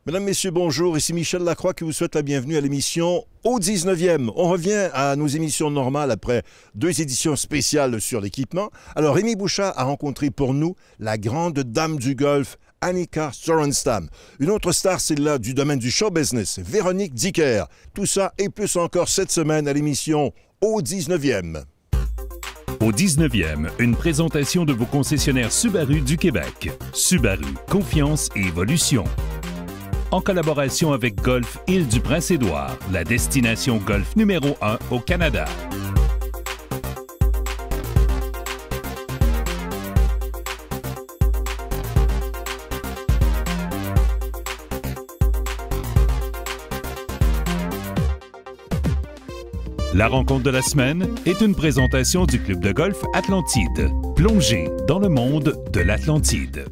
Mesdames, Messieurs, bonjour. Ici Michel Lacroix qui vous souhaite la bienvenue à l'émission Au 19e. On revient à nos émissions normales après 2 éditions spéciales sur l'équipement. Alors, Rémi Bouchard a rencontré pour nous la grande dame du golf, Annika Sorenstam. Une autre star, celle-là du domaine du show business, Véronique Dicker. Tout ça et plus encore cette semaine à l'émission Au 19e. Au 19e, une présentation de vos concessionnaires Subaru du Québec. Subaru, confiance et évolution. En collaboration avec Golf Île-du-Prince-Édouard, la destination golf numéro 1 au Canada. La rencontre de la semaine est une présentation du club de golf Atlantide. Plongez dans le monde de l'Atlantide.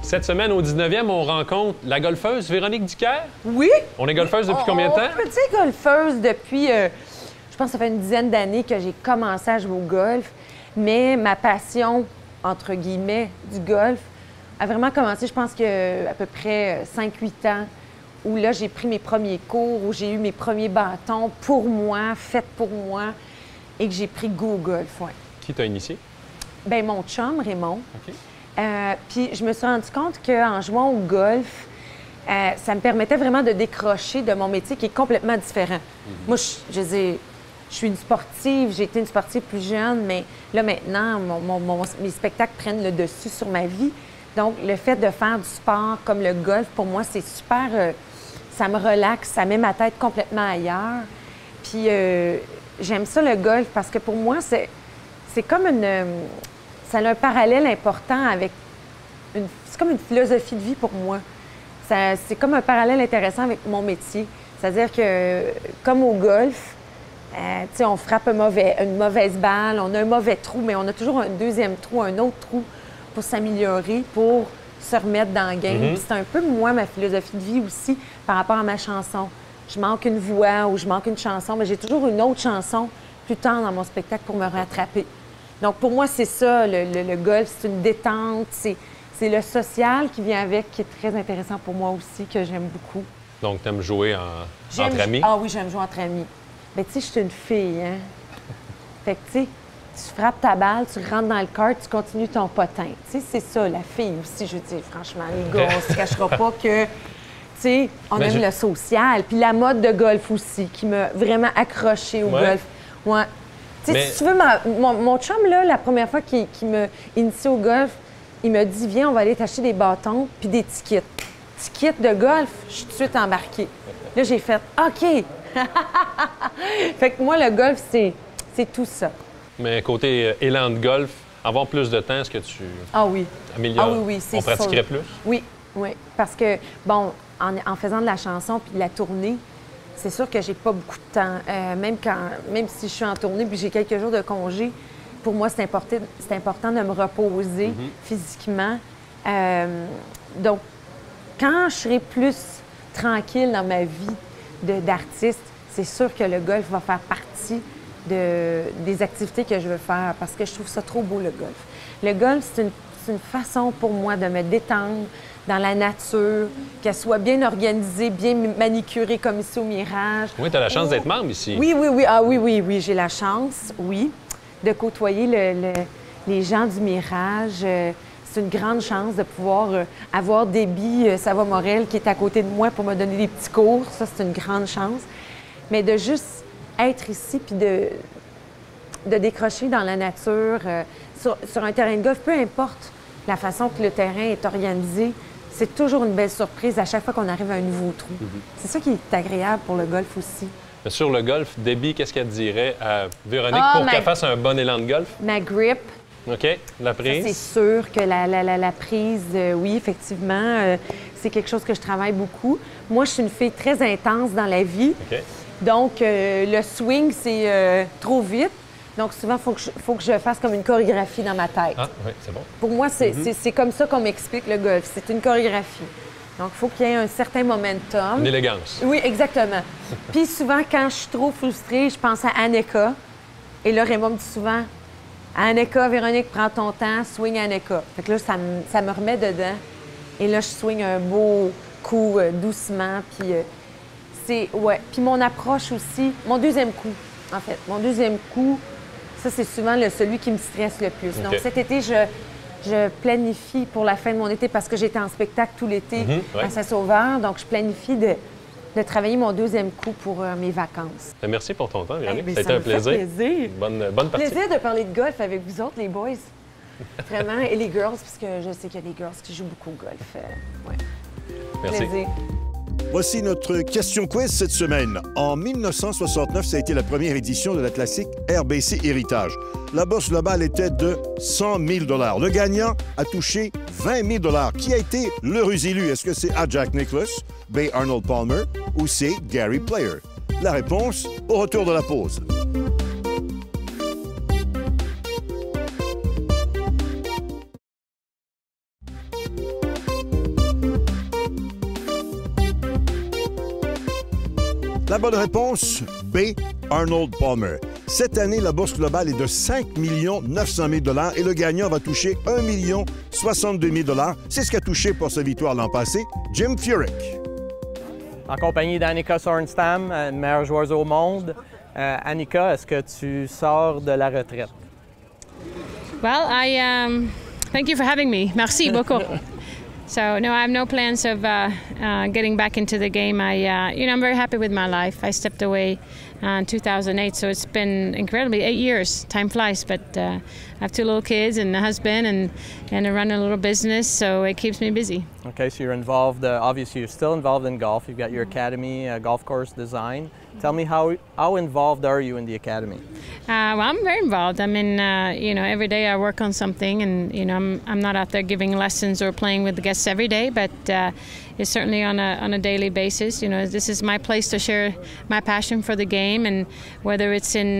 Cette semaine, au 19e, on rencontre la golfeuse Véronique Dicker. Oui. On est golfeuse depuis combien de temps? On peut dire golfeuse depuis, je pense que ça fait une dizaine d'années que j'ai commencé à jouer au golf. Mais ma passion, entre guillemets, du golf a vraiment commencé, je pense qu'à peu près 5-8 ans, où là, j'ai pris mes premiers cours, où j'ai eu mes premiers bâtons pour moi, faits pour moi, et que j'ai pris goût au golf, ouais. Qui t'a initié? Bien, mon chum, Raymond. OK. Puis je me suis rendu compte qu'en jouant au golf, ça me permettait vraiment de décrocher de mon métier qui est complètement différent. Moi, je suis une sportive, j'ai été une sportive plus jeune, mais là, maintenant, mes spectacles prennent le dessus sur ma vie. Donc, le fait de faire du sport comme le golf, pour moi, c'est super... ça me relaxe, ça met ma tête complètement ailleurs. Puis j'aime ça, le golf, parce que pour moi, c'est comme une... ça a un parallèle important avec... C'est comme une philosophie de vie pour moi. C'est comme un parallèle intéressant avec mon métier. C'est-à-dire que, comme au golf, on frappe une mauvaise balle, on a un mauvais trou, mais on a toujours un deuxième trou, un autre trou pour s'améliorer, pour se remettre dans le game. Puis c'est un peu, moi, ma philosophie de vie aussi par rapport à ma chanson. Je manque une voix ou je manque une chanson, mais j'ai toujours une autre chanson plus tard dans mon spectacle pour me rattraper. Donc, pour moi, c'est ça, le golf, c'est une détente, c'est le social qui vient avec, qui est très intéressant pour moi aussi, que j'aime beaucoup. Donc, tu aimes jouer entre amis? Ah oui, j'aime jouer entre amis. Mais tu sais, je suis une fille, hein? Fait que, tu sais, tu frappes ta balle, tu rentres dans le kart, tu continues ton potin. Tu sais, c'est ça, la fille aussi, je veux dire, franchement, les gars, on se cachera pas que, tu sais, on aime le social. Puis la mode de golf aussi, qui m'a vraiment accrochée au golf. Ouais. Tu sais, si tu veux, mon chum, là, la première fois qu'il m'a initié au golf, il m'a dit, viens, on va aller t'acheter des bâtons puis des tickets. Tickets de golf, je suis tout de suite embarquée. Là, j'ai fait, OK! Fait que moi, le golf, c'est tout ça. Mais côté élan de golf, avoir plus de temps, est-ce que tu améliores? Ah oui, c'est On pratiquerait plus? Oui, oui. Parce que, bon, en faisant de la chanson puis de la tournée, c'est sûr que j'ai pas beaucoup de temps. Même si je suis en tournée puis j'ai quelques jours de congé, pour moi, c'est important de me reposer physiquement. Donc, quand je serai plus tranquille dans ma vie d'artiste, c'est sûr que le golf va faire partie des activités que je veux faire parce que je trouve ça trop beau, le golf. Le golf, c'est une façon pour moi de me détendre dans la nature, qu'elle soit bien organisée, bien manicurée comme ici au Mirage. Oui, tu as la chance d'être membre ici. Oui. Ah oui, j'ai la chance, oui, de côtoyer les gens du Mirage. C'est une grande chance de pouvoir avoir Déby Savoie-Morel qui est à côté de moi pour me donner des petits cours. Ça, c'est une grande chance. Mais de juste être ici puis de décrocher dans la nature, sur un terrain de golf, peu importe la façon que le terrain est organisé, c'est toujours une belle surprise à chaque fois qu'on arrive à un nouveau trou. C'est ça qui est agréable pour le golf aussi. Mais sur le golf, Déby, qu'est-ce qu'elle dirait à Véronique pour qu'elle fasse un bon élan de golf? Ma grip. OK. La prise? C'est sûr que la prise, oui, effectivement, c'est quelque chose que je travaille beaucoup. Moi, je suis une fille très intense dans la vie. OK. Donc, le swing, c'est trop vite. Donc, souvent, il faut que je fasse comme une chorégraphie dans ma tête. Ah, oui, c'est bon. Pour moi, c'est comme ça qu'on m'explique le golf. C'est une chorégraphie. Donc, il faut qu'il y ait un certain momentum. Une élégance. Oui, exactement. Puis souvent, quand je suis trop frustrée, je pense à Annika. Et là, Raymond me dit souvent, Annika, Véronique, prends ton temps, swing Annika. Fait que là, ça me remet dedans. Et là, je swing un beau coup, doucement. Puis Puis mon approche aussi, mon deuxième coup, en fait. Mon deuxième coup, ça, c'est souvent celui qui me stresse le plus. Okay. Donc, cet été, je planifie pour la fin de mon été parce que j'étais en spectacle tout l'été à Saint-Sauveur. Donc, je planifie de travailler mon deuxième coup pour mes vacances. Merci pour ton temps, Véronique. Ça a été un plaisir. Bonne partie. Plaisir de parler de golf avec vous autres, les boys. Vraiment. Et les girls, parce que je sais qu'il y a des girls qui jouent beaucoup au golf. Merci. Plaisir. Voici notre question quiz cette semaine. En 1969, ça a été la première édition de la classique RBC Héritage. La bourse globale était de 100 000 $. Le gagnant a touché 20 000 $. Qui a été l'heureux élu? Est-ce que c'est A. Jack Nicklaus, B. Arnold Palmer ou C. Gary Player? La réponse au retour de la pause. La bonne réponse, B. Arnold Palmer. Cette année, la bourse globale est de 5 900 000 $ et le gagnant va toucher 1 062 000 $. C'est ce qu'a touché pour sa victoire l'an passé, Jim Furyk. En compagnie d'Annika Sorenstam, meilleure joueuse au monde. Annika, est-ce que tu sors de la retraite? Well, thank you for having me. Merci beaucoup. So, no, I have no plans of getting back into the game. I'm very happy with my life. I stepped away in 2008, so it's been incredibly 8 years. Time flies, but I have 2 little kids and a husband, and I run a little business, so it keeps me busy. Okay, so you're involved. Obviously, you're still involved in golf. You've got your academy, golf course design. Tell me how involved are you in the academy? Well, I'm very involved. I mean, every day I work on something, and I'm not out there giving lessons or playing with the guests every day, but it's certainly on a daily basis. This is my place to share my passion for the game, and whether it's in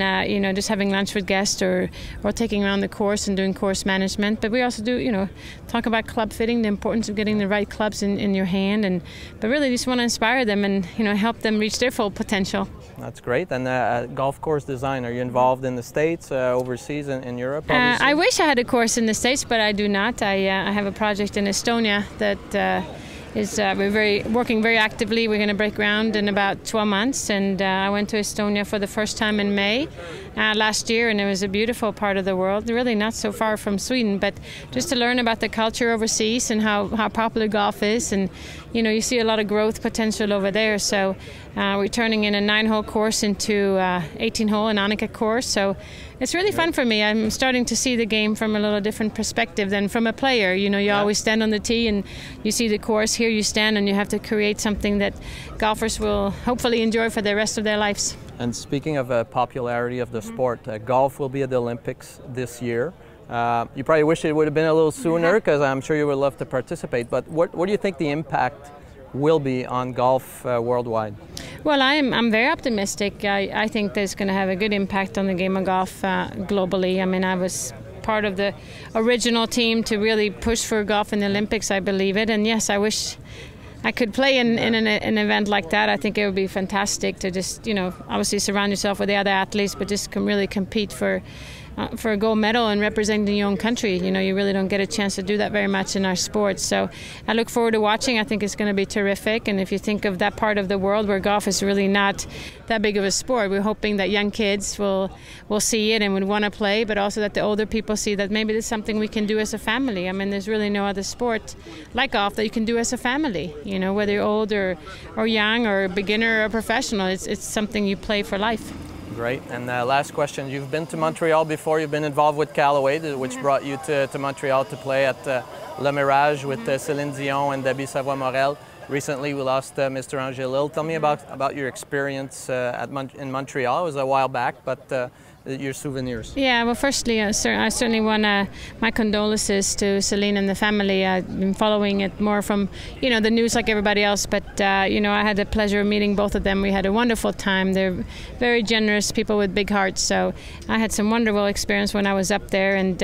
just having lunch with guests or taking around the course and doing course management. But we also do talk about club fitting, the importance of getting the right clubs in your hand, but really just want to inspire them and help them reach their full potential. That's great. And golf course design, are you involved in the States, overseas, in Europe? I wish I had a course in the States, but I do not. I have a project in Estonia that we're working very actively. We're going to break ground in about 12 months, and I went to Estonia for the first time in May last year, and it was a beautiful part of the world, really not so far from Sweden, but just to learn about the culture overseas and how popular golf is, and you see a lot of growth potential over there. So we're turning in a 9-hole course into 18-hole, an Annika course. So it's really fun for me. I'm starting to see the game from a little different perspective than from a player. You always stand on the tee and you see the course. Here you stand and you have to create something that golfers will hopefully enjoy for the rest of their lives. And speaking of popularity of the sport, golf will be at the Olympics this year. You probably wish it would have been a little sooner because I'm sure you would love to participate. But what do you think the impact will be on golf worldwide? Well, I'm very optimistic. I think there's going to have a good impact on the game of golf globally. I mean, I was part of the original team to really push for golf in the Olympics, I believe it. And yes, I wish I could play in an event like that. I think it would be fantastic to just, obviously surround yourself with the other athletes, but just really compete for a gold medal and representing your own country. You really don't get a chance to do that very much in our sport. So I look forward to watching. I think it's going to be terrific. And if you think of that part of the world where golf is really not that big of a sport, we're hoping that young kids will see it and would want to play, but also that the older people see that maybe there's something we can do as a family. I mean, there's really no other sport like golf that you can do as a family. Whether you're old or young or beginner or professional, it's something you play for life. Great. And last question, you've been to Montreal before, you've been involved with Callaway, which brought you to Montreal to play at Le Mirage with Céline Dion and Debbie Savoie-Morel. Recently we lost Mr. Angelil. Tell me about your experience in Montreal. It was a while back, but your souvenirs. Yeah, well, firstly, I certainly want my condolences to Céline and the family. I've been following it more from, the news like everybody else, but, I had the pleasure of meeting both of them. We had a wonderful time. They're very generous people with big hearts, so I had some wonderful experience when I was up there, and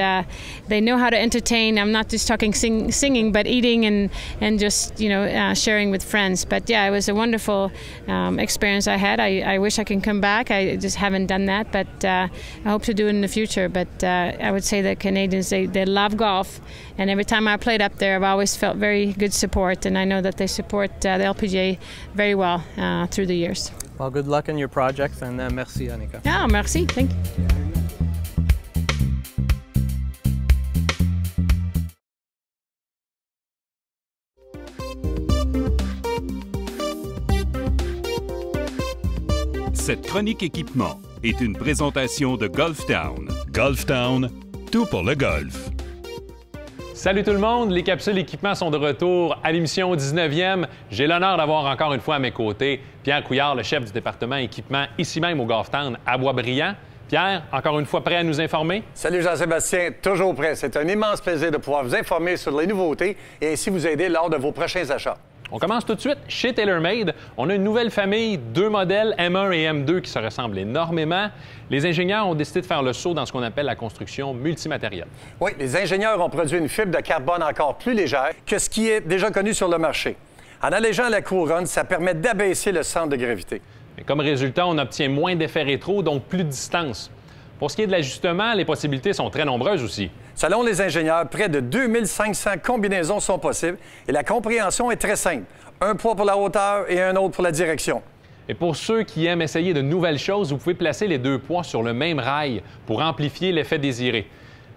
they know how to entertain. I'm not just talking singing, but eating and just, sharing with friends. But yeah, it was a wonderful experience I had. I wish I could come back. I just haven't done that, but I hope to do it in the future. But I would say that Canadians, they love golf, and every time I played up there, I've always felt very good support, and I know that they support the LPGA very well through the years. Well, good luck in your projects, and merci, Annika. Ah, merci. Thank you. Cette chronique équipement est une présentation de Golf Town. Golf Town, tout pour le golf. Salut tout le monde, les capsules équipements sont de retour à l'émission 19e. J'ai l'honneur d'avoir encore une fois à mes côtés Pierre Couillard, le chef du département équipement ici même au Golf Town à Boisbriand. Pierre, encore une fois prêt à nous informer? Salut Jean-Sébastien, toujours prêt. C'est un immense plaisir de pouvoir vous informer sur les nouveautés et ainsi vous aider lors de vos prochains achats. On commence tout de suite chez TaylorMade. On a une nouvelle famille, 2 modèles M1 et M2 qui se ressemblent énormément. Les ingénieurs ont décidé de faire le saut dans ce qu'on appelle la construction multimatérielle. Oui, les ingénieurs ont produit une fibre de carbone encore plus légère que ce qui est déjà connu sur le marché. En allégeant la couronne, ça permet d'abaisser le centre de gravité. Mais comme résultat, on obtient moins d'effets rétro, donc plus de distance. Pour ce qui est de l'ajustement, les possibilités sont très nombreuses aussi. Selon les ingénieurs, près de 2500 combinaisons sont possibles et la compréhension est très simple. Un poids pour la hauteur et un autre pour la direction. Et pour ceux qui aiment essayer de nouvelles choses, vous pouvez placer les 2 poids sur le même rail pour amplifier l'effet désiré.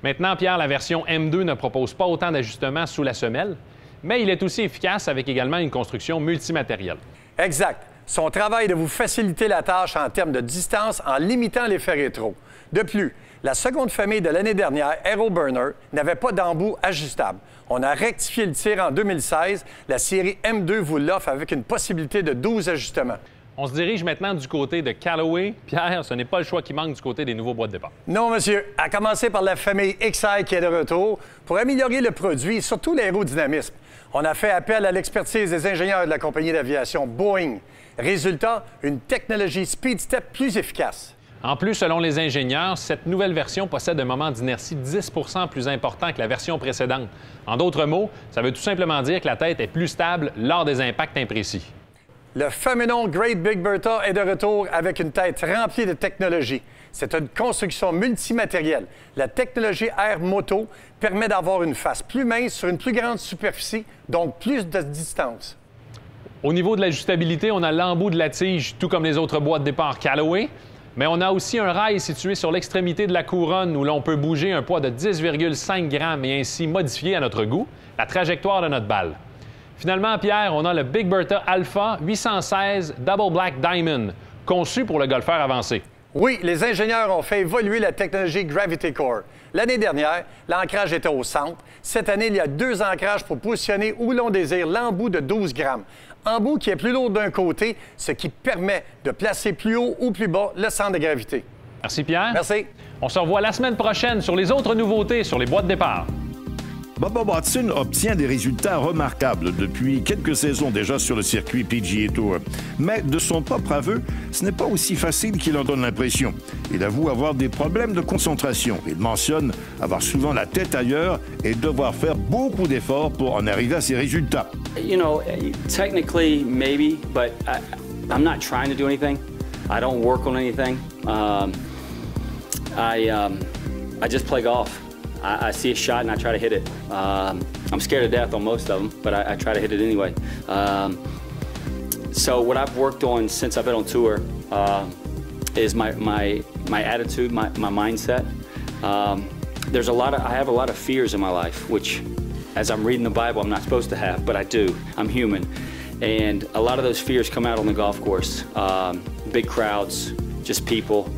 Maintenant, Pierre, la version M2 ne propose pas autant d'ajustements sous la semelle, mais il est aussi efficace avec également une construction multimatérielle. Exact. Son travail est de vous faciliter la tâche en termes de distance en limitant l'effet rétro. De plus, la seconde famille de l'année dernière, AeroBurner, n'avait pas d'embout ajustable. On a rectifié le tir en 2016. La série M2 vous l'offre avec une possibilité de 12 ajustements. On se dirige maintenant du côté de Callaway. Pierre, ce n'est pas le choix qui manque du côté des nouveaux bois de départ. Non, monsieur. À commencer par la famille XI qui est de retour. Pour améliorer le produit et surtout l'aérodynamisme, on a fait appel à l'expertise des ingénieurs de la compagnie d'aviation Boeing. Résultat, une technologie SpeedStep plus efficace. En plus, selon les ingénieurs, cette nouvelle version possède un moment d'inertie 10 plus important que la version précédente. En d'autres mots, ça veut tout simplement dire que la tête est plus stable lors des impacts imprécis. Le fameux nom Great Big Bertha est de retour avec une tête remplie de technologie. C'est une construction multimatérielle. La technologie Air Moto permet d'avoir une face plus mince sur une plus grande superficie, donc plus de distance. Au niveau de l'ajustabilité, on a l'embout de la tige, tout comme les autres bois de départ Callaway. Mais on a aussi un rail situé sur l'extrémité de la couronne où l'on peut bouger un poids de 10,5 grammes et ainsi modifier à notre goût la trajectoire de notre balle. Finalement, Pierre, on a le Big Bertha Alpha 816 Double Black Diamond, conçu pour le golfeur avancé. Oui, les ingénieurs ont fait évoluer la technologie Gravity Core. L'année dernière, l'ancrage était au centre. Cette année, il y a 2 ancrages pour positionner où l'on désire l'embout de 12 grammes. Embout qui est plus lourd d'un côté, ce qui permet de placer plus haut ou plus bas le centre de gravité. Merci, Pierre. Merci. On se revoit la semaine prochaine sur les autres nouveautés sur les bois de départ. Bubba Watson obtient des résultats remarquables depuis quelques saisons déjà sur le circuit PGA Tour. Mais de son propre aveu, ce n'est pas aussi facile qu'il en donne l'impression. Il avoue avoir des problèmes de concentration. Il mentionne avoir souvent la tête ailleurs et devoir faire beaucoup d'efforts pour en arriver à ses résultats. You know, technically maybe, but I'm not trying to do anything. I don't work on anything. I just play golf. I see a shot and I try to hit it. I'm scared to death on most of them, but I try to hit it anyway. So what I've worked on since I've been on tour is my attitude, my mindset. I have a lot of fears in my life, which, as I'm reading the Bible, I'm not supposed to have, but I do. I'm human. And a lot of those fears come out on the golf course. Big crowds, just people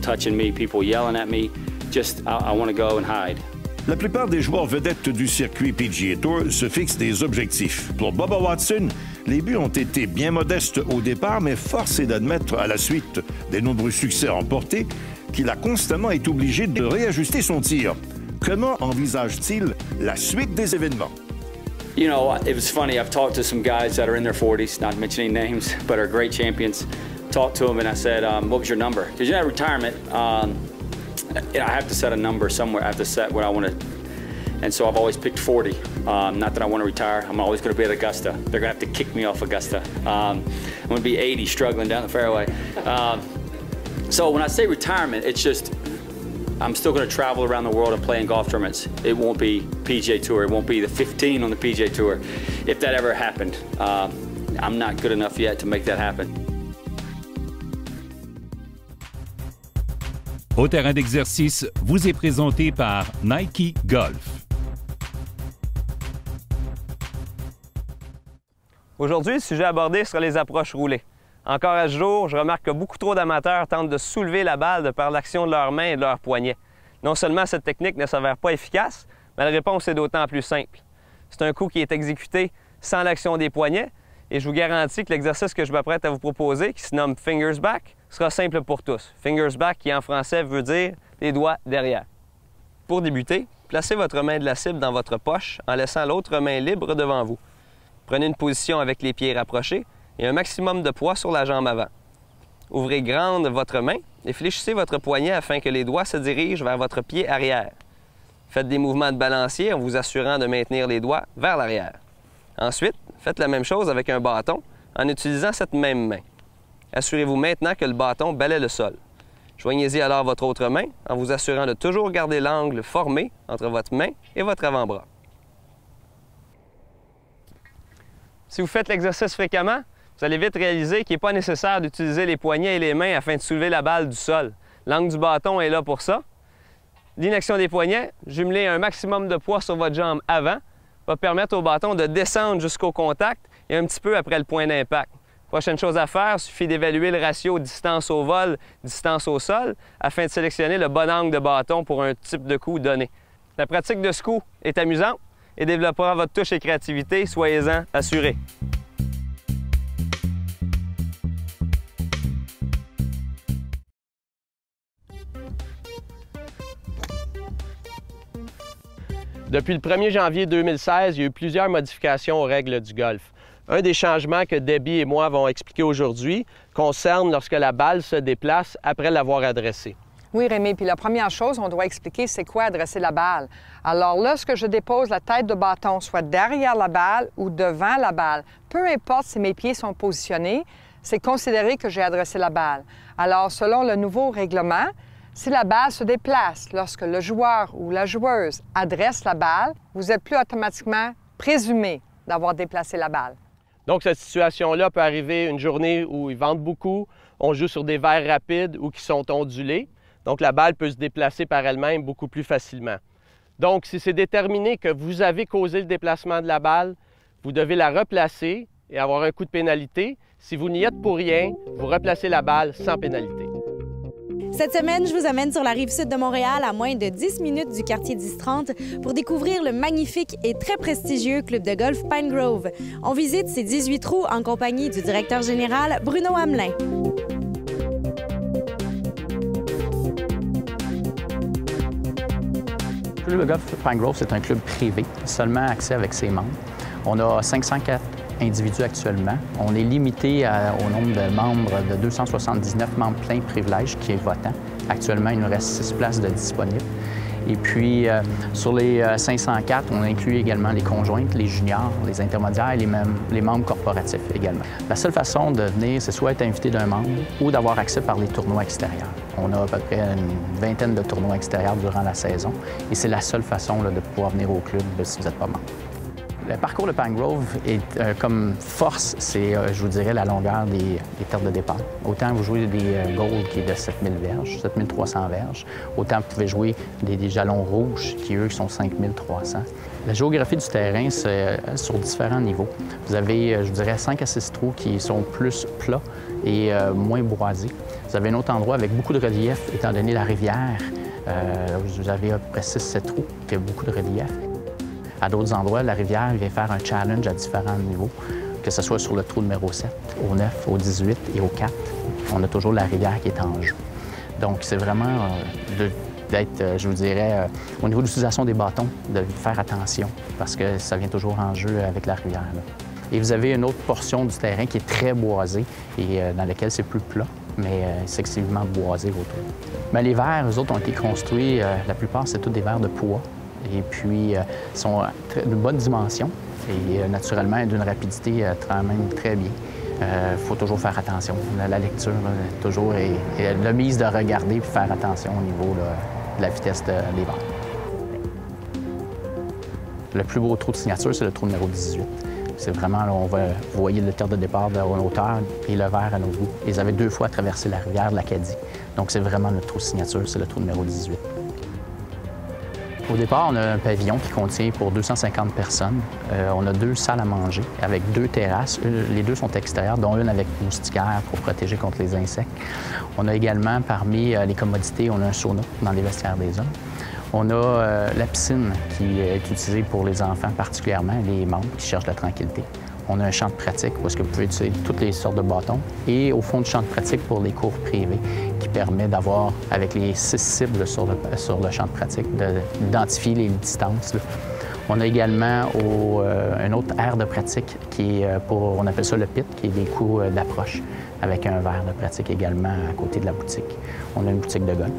touching me, people yelling at me. Just, I want to go and hide. La plupart des joueurs vedettes du circuit PGA Tour se fixent des objectifs. Pour Bubba Watson, les buts ont été bien modestes au départ, mais force est d'admettre, à la suite des nombreux succès remportés, qu'il a constamment été obligé de réajuster son tir. Comment envisage-t-il la suite des événements? You know, it was funny. I've talked to some guys that are in their 40s, not mentioning names, but are great champions. Talked to them and I said, what was your number? Because you know, retirement, I have to set a number somewhere. I have to set what I want to, and so I've always picked 40. Not that I want to retire. I'm always going to be at Augusta. They're going to have to kick me off Augusta. I'm going to be 80, struggling down the fairway. So when I say retirement, it's just I'm still going to travel around the world and play in golf tournaments. It won't be PGA Tour. It won't be the 15 on the PGA Tour. If that ever happened, I'm not good enough yet to make that happen. Au terrain d'exercice vous est présenté par Nike Golf. Aujourd'hui, le sujet abordé sera les approches roulées. Encore à ce jour, je remarque que beaucoup trop d'amateurs tentent de soulever la balle de par l'action de leurs mains et de leurs poignets. Non seulement cette technique ne s'avère pas efficace, mais la réponse est d'autant plus simple. C'est un coup qui est exécuté sans l'action des poignets, et je vous garantis que l'exercice que je m'apprête à vous proposer, qui se nomme Fingers Back, sera simple pour tous. Fingers Back, qui en français veut dire les doigts derrière. Pour débuter, placez votre main de la cible dans votre poche en laissant l'autre main libre devant vous. Prenez une position avec les pieds rapprochés et un maximum de poids sur la jambe avant. Ouvrez grande votre main et fléchissez votre poignet afin que les doigts se dirigent vers votre pied arrière. Faites des mouvements de balancier en vous assurant de maintenir les doigts vers l'arrière. Ensuite, faites la même chose avec un bâton en utilisant cette même main. Assurez-vous maintenant que le bâton balaie le sol. Joignez-y alors votre autre main en vous assurant de toujours garder l'angle formé entre votre main et votre avant-bras. Si vous faites l'exercice fréquemment, vous allez vite réaliser qu'il n'est pas nécessaire d'utiliser les poignets et les mains afin de soulever la balle du sol. L'angle du bâton est là pour ça. L'inaction des poignets, jumelée à un maximum de poids sur votre jambe avant, va permettre au bâton de descendre jusqu'au contact et un petit peu après le point d'impact. Prochaine chose à faire, il suffit d'évaluer le ratio distance au vol, distance au sol, afin de sélectionner le bon angle de bâton pour un type de coup donné. La pratique de ce coup est amusante et développera votre touche et créativité, soyez-en assurés. Depuis le 1er janvier 2016, il y a eu plusieurs modifications aux règles du golf. Un des changements que Debbie et moi avons expliquer aujourd'hui concerne lorsque la balle se déplace après l'avoir adressée. Oui, Rémi, puis la première chose, on doit expliquer c'est quoi adresser la balle. Alors, lorsque je dépose la tête de bâton, soit derrière la balle ou devant la balle, peu importe si mes pieds sont positionnés, c'est considéré que j'ai adressé la balle. Alors, selon le nouveau règlement, si la balle se déplace lorsque le joueur ou la joueuse adresse la balle, vous êtes plus automatiquement présumé d'avoir déplacé la balle. Donc, cette situation-là peut arriver une journée où ils vendent beaucoup, on joue sur des verres rapides ou qui sont ondulés. Donc, la balle peut se déplacer par elle-même beaucoup plus facilement. Donc, si c'est déterminé que vous avez causé le déplacement de la balle, vous devez la replacer et avoir un coup de pénalité. Si vous n'y êtes pour rien, vous replacez la balle sans pénalité. Cette semaine, je vous amène sur la rive sud de Montréal, à moins de 10 minutes du quartier 1030, pour découvrir le magnifique et très prestigieux club de golf Pine Grove. On visite ses 18 trous en compagnie du directeur général Bruno Hamelin. Le club de golf Pine Grove, c'est un club privé, seulement accès avec ses membres. On a 504 individus actuellement. On est limité au nombre de membres de 279 membres pleins privilèges qui est votant. Actuellement, il nous reste 6 places de disponibles. Et puis, sur les 504, on inclut également les conjointes, les juniors, les intermédiaires et les membres corporatifs également. La seule façon de venir, c'est soit être invité d'un membre ou d'avoir accès par les tournois extérieurs. On a à peu près une vingtaine de tournois extérieurs durant la saison et c'est la seule façon là, de pouvoir venir au club si vous n'êtes pas membre. Le parcours de Pine Grove est comme force, c'est, je vous dirais, la longueur des terres de départ. Autant vous jouez des golds qui est de 7000 verges, 7300 verges, autant vous pouvez jouer des jalons rouges qui, eux, sont 5300. La géographie du terrain, c'est sur différents niveaux. Vous avez, je dirais, 5 à 6 trous qui sont plus plats et moins boisés. Vous avez un autre endroit avec beaucoup de relief, étant donné la rivière. Vous avez à peu près 6-7 trous qui a beaucoup de relief. À d'autres endroits, la rivière vient faire un challenge à différents niveaux, que ce soit sur le trou numéro 7, au 9, au 18 et au 4. On a toujours la rivière qui est en jeu. Donc, c'est vraiment d'être, je vous dirais, au niveau de l'utilisation des bâtons, de faire attention, parce que ça vient toujours en jeu avec la rivière. Là. Et vous avez une autre portion du terrain qui est très boisée et dans laquelle c'est plus plat, mais c'est excessivement boisé autour. Mais les verres, eux autres, ont été construits, la plupart, c'est tous des verres de poids. Et puis, sont de bonne dimension et naturellement d'une rapidité quand même très bien. faut toujours faire attention. La lecture, toujours, et la mise de regarder et faire attention au niveau de la vitesse des balles. Le plus beau trou de signature, c'est le trou numéro 18. C'est vraiment, là, vous voyez le terre de départ de hauteur et le vert à nos bout. Ils avaient 2 fois traversé la rivière de l'Acadie. Donc, c'est vraiment notre trou de signature, c'est le trou numéro 18. Au départ, on a un pavillon qui contient pour 250 personnes. On a 2 salles à manger avec 2 terrasses. Les 2 sont extérieures, dont une avec moustiquaire pour protéger contre les insectes. On a également, parmi les commodités, on a un sauna dans les vestiaires des hommes. On a la piscine qui est utilisée pour les enfants particulièrement, les membres qui cherchent la tranquillité. On a un champ de pratique où est-ce que vous pouvez utiliser toutes les sortes de bâtons. Et au fond du champ de pratique pour les cours privés qui permet d'avoir, avec les 6 cibles sur le champ de pratique, d'identifier les distances. Là. On a également un autre aire de pratique qui est on appelle ça le pit, qui est des coups d'approche, avec un verre de pratique également à côté de la boutique. On a une boutique de golf.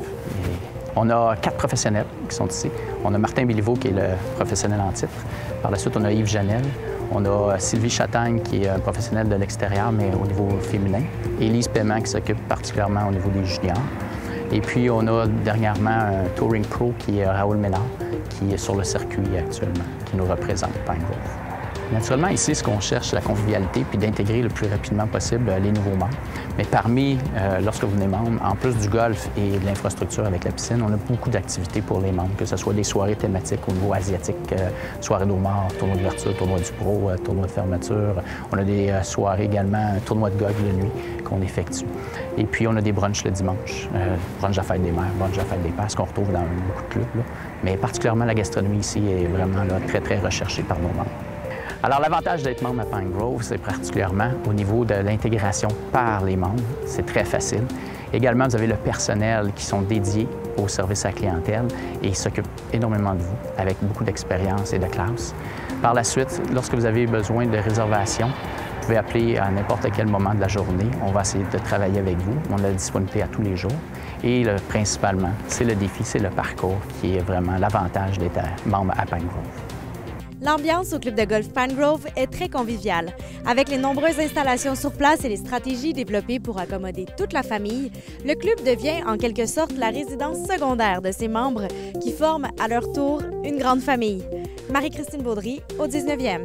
On a 4 professionnels qui sont ici. On a Martin Béliveau, qui est le professionnel en titre. Par la suite, on a Yves Janel. On a Sylvie Chatagne, qui est un professionnel de l'extérieur, mais au niveau féminin. Élise Paiement, qui s'occupe particulièrement au niveau des juniors. Et puis, on a dernièrement un Touring Pro, qui est Raoul Ménard, qui est sur le circuit actuellement, qui nous représente Pine Grove. Naturellement, ici, ce qu'on cherche, c'est la convivialité puis d'intégrer le plus rapidement possible les nouveaux membres. Mais parmi, lorsque vous venez membre, en plus du golf et de l'infrastructure avec la piscine, on a beaucoup d'activités pour les membres, que ce soit des soirées thématiques au niveau asiatique, soirée d'Omar, tournoi d'ouverture, tournoi du pro, tournoi de fermeture. On a des soirées également, un tournoi de golf de nuit qu'on effectue. Et puis, on a des brunchs le dimanche, brunch à la fête des mères, brunch à la fête des pères, ce qu'on retrouve dans beaucoup de clubs. Là. Mais particulièrement, la gastronomie ici est vraiment là, très, très recherchée par nos membres. Alors, l'avantage d'être membre à Pine Grove, c'est particulièrement au niveau de l'intégration par les membres. C'est très facile. Également, vous avez le personnel qui sont dédiés au service à la clientèle et ils s'occupent énormément de vous avec beaucoup d'expérience et de classe. Par la suite, lorsque vous avez besoin de réservation, vous pouvez appeler à n'importe quel moment de la journée. On va essayer de travailler avec vous. On a la disponibilité à tous les jours. Et principalement, c'est le défi, c'est le parcours qui est vraiment l'avantage d'être membre à Pine Grove. L'ambiance au club de golf Pine Grove est très conviviale. Avec les nombreuses installations sur place et les stratégies développées pour accommoder toute la famille, le club devient en quelque sorte la résidence secondaire de ses membres qui forment à leur tour une grande famille. Marie-Christine Baudry, au 19e.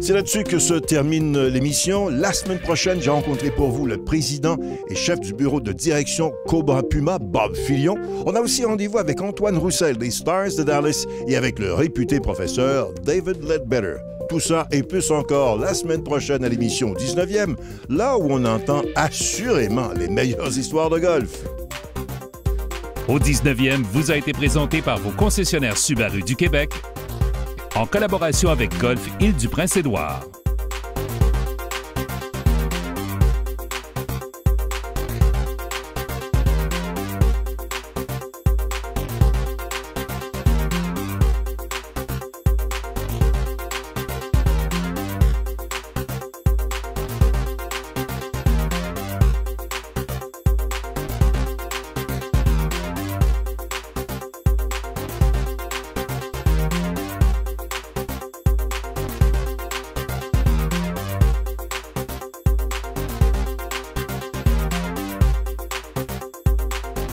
C'est là-dessus que se termine l'émission. La semaine prochaine, j'ai rencontré pour vous le président et chef du bureau de direction Cobra Puma, Bob Filion. On a aussi rendez-vous avec Antoine Roussel des Stars de Dallas et avec le réputé professeur David Ledbetter. Tout ça et plus encore la semaine prochaine à l'émission 19e, là où on entend assurément les meilleures histoires de golf. Au 19e vous a été présenté par vos concessionnaires Subaru du Québec, en collaboration avec Golf Île-du-Prince-Édouard.